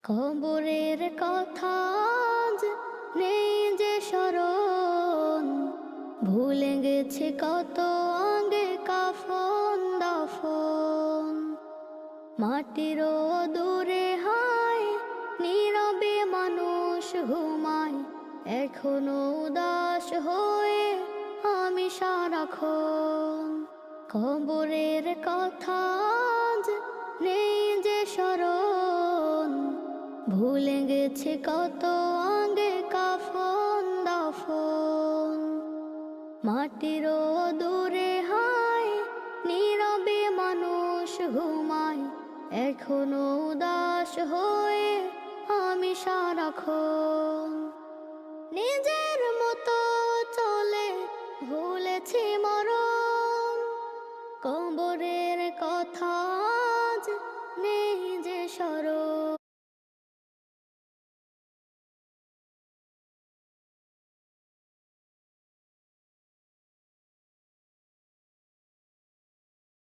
কবরের কথা আজ নেই যে স্মরণ, ভুলে গেছে কত আগে কাফন দাফন। মাটিরও দূরে হায় নীরবে মানুষ ঘুমায়, এখনো উদাস হয়ে আমি সারাক্ষণ। কবরের কথা আজ নেই যে স্মরণ, ভুলে গেছে কত আগে কাফন দাফন। মাটিরও দূরে হায় নীরবে মানুষ ঘুমায়, এখনো উদাস হয়ে আমি সারাক্ষণ। নিজের মতো চলে ভুলেছি মরণ, কবরে